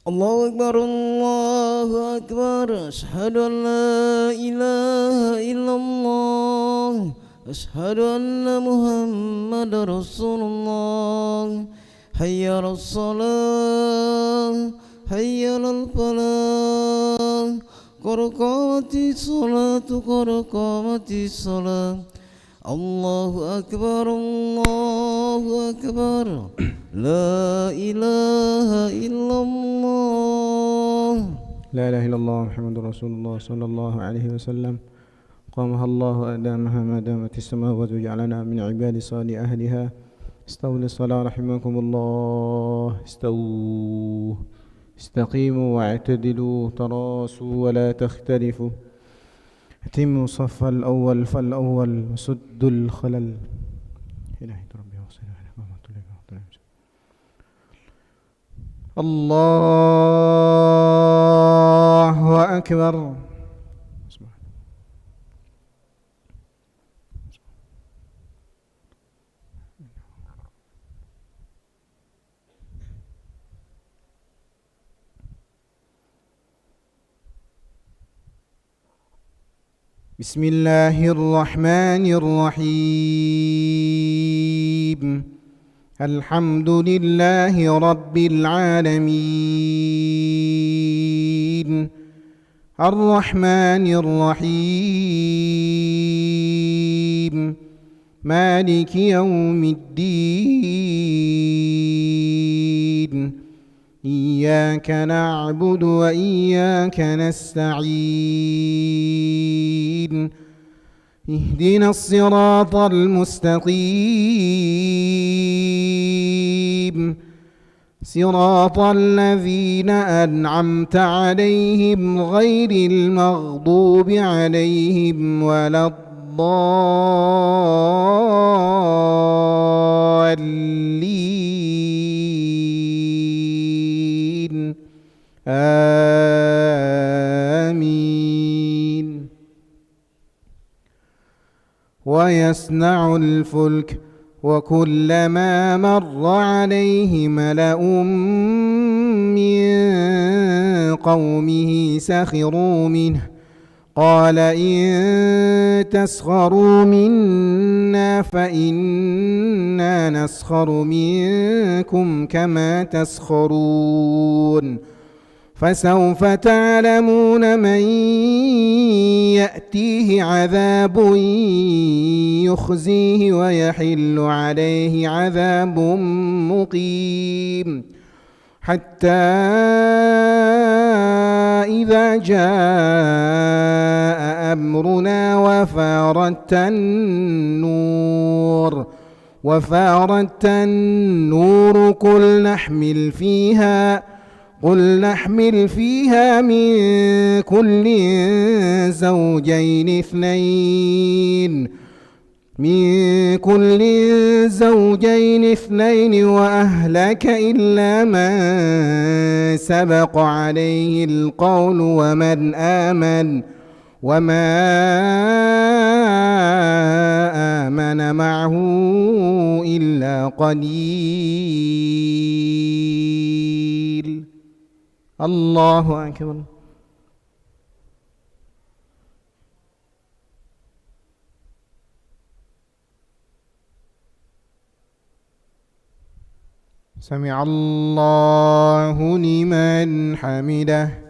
الله أكبر الله أكبر أشهد أن لا إله إلا الله أشهد أن محمد رسول الله حي على الصلاة حي على الفلاح قد قامت الصلاة قد قامت الصلاة الله أكبر الله أكبر لا إله إلا الله لا إله إلا الله محمد رسول الله صلى الله عليه وسلم قامها الله أدامها ما دامت السماوات وجعلنا من عباد صالح أهلها استووا للصلاة رحمكم الله استووا استقيموا واعتدلوا تراصوا ولا تختلفوا أتموا صف الأول فالأول وسدوا الخلل إلهي ربي وصلي على محمد الله أكبر بسم الله الرحمن الرحيم الحمد لله رب العالمين الرحمن الرحيم مالك يوم الدين إياك نعبد وإياك نستعين اهدنا الصراط المستقيم صراط الذين أنعمت عليهم غير المغضوب عليهم ولا الضالين آمين ويصنع الفلك وكلما مر عليه ملأ من قومه سخروا منه قال إن تسخروا منا فإنا نسخر منكم كما تسخرون فسوف تعلمون من يأتيه عذاب يخزيه ويحل عليه عذاب مقيم حتى إذا جاء أمرنا وفارت النور قل نحمل فيها من كل زوجين اثنين وأهلك إلا من سبق عليه القول وما آمن معه إلا قليل الله أكبر سمع الله لمن حمده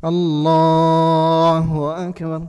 الله أكبر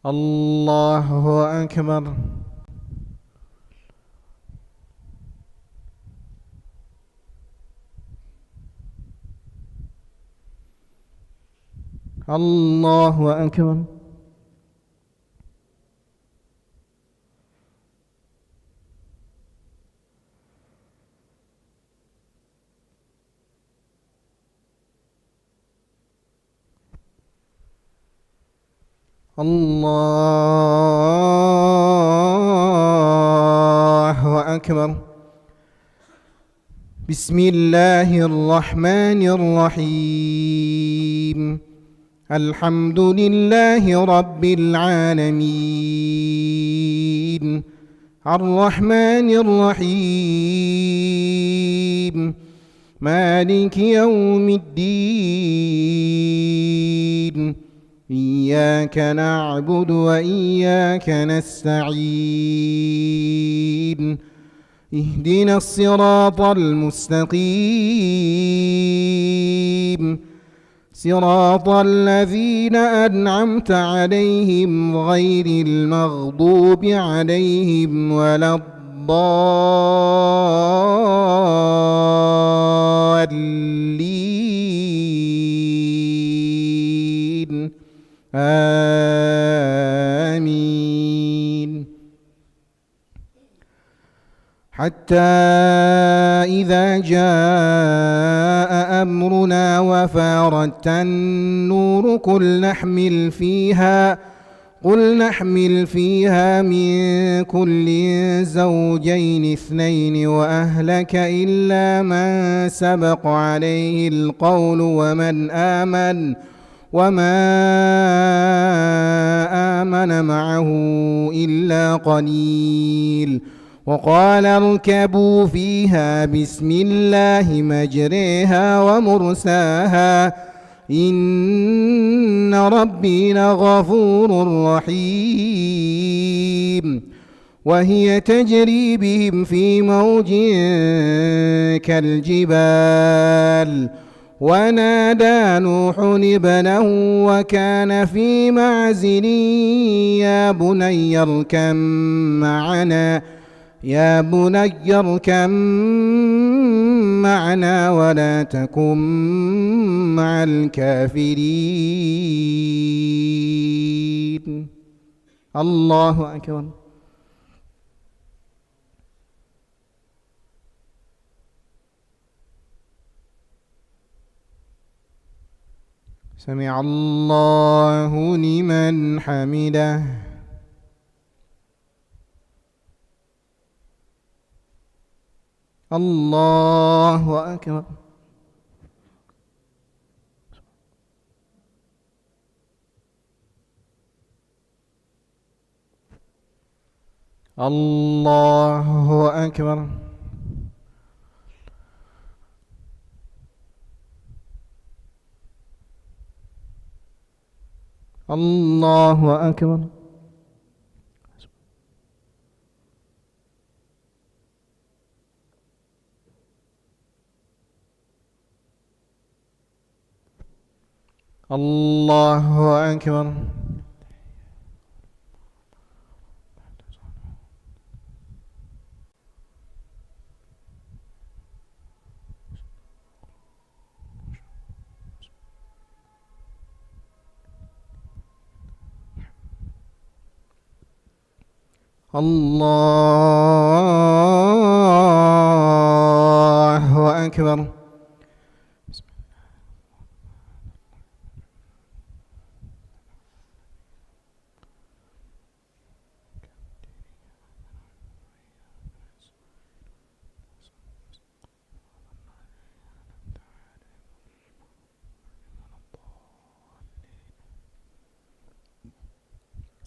الله أكبر الله أكبر الله. الله أكبر. بسم الله الرحمن الرحيم. الحمد لله رب العالمين، الرحمن الرحيم، مالك يوم الدين. إياك نعبد وإياك نستعين. اهدنا الصراط المستقيم، صراط الذين أنعمت عليهم غير المغضوب عليهم ولا الضالين. آمين. حتى إذا جاء أمرنا وفارت النور قل نحمل فيها من كل زوجين اثنين وأهلك إلا من سبق عليه القول وما آمن معه إلا قليل. وقال اركبوا فيها بسم الله مجريها ومرساها إن ربي لغفور رحيم. وهي تجري بهم في موج كالجبال. ونادى نوح ابنه وكان في معزل يا بني اركب معنا ولا تكن مع الكافرين. الله أكبر. سمع الله لمن حمده. الله أكبر. الله أكبر. الله أكبر. الله أكبر. الله أكبر.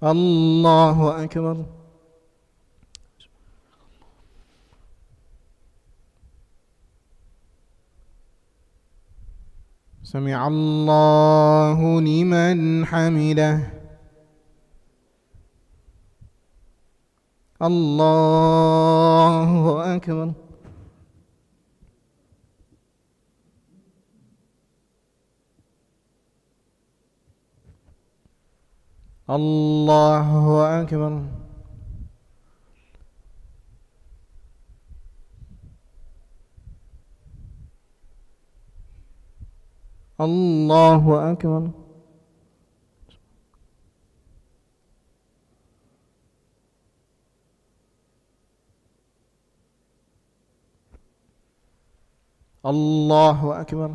الله أكبر. سمع الله لمن حمده. الله أكبر. الله أكبر. الله أكبر. الله أكبر.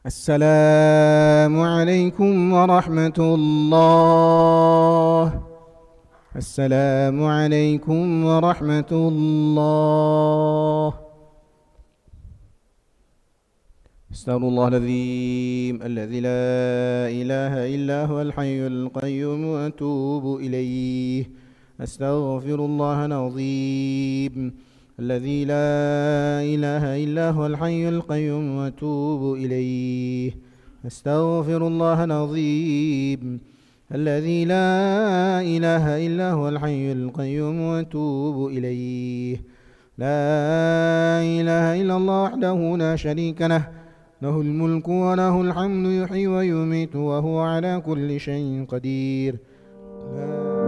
السلام عليكم ورحمة الله. السلام عليكم ورحمة الله. استغفر الله العظيم الذي لا إله إلا هو الحي القيوم وأتوب إليه. أستغفر الله العظيم الذي لا إله إلا هو الحي القيوم وأتوب إليه. أستغفر الله العظيم الذي لا إله إلا هو الحي القيوم وأتوب إليه. لا إله إلا الله وحده لا شريك له، له الملك وله الحمد، يحيي ويميت وهو على كل شيء قدير. لا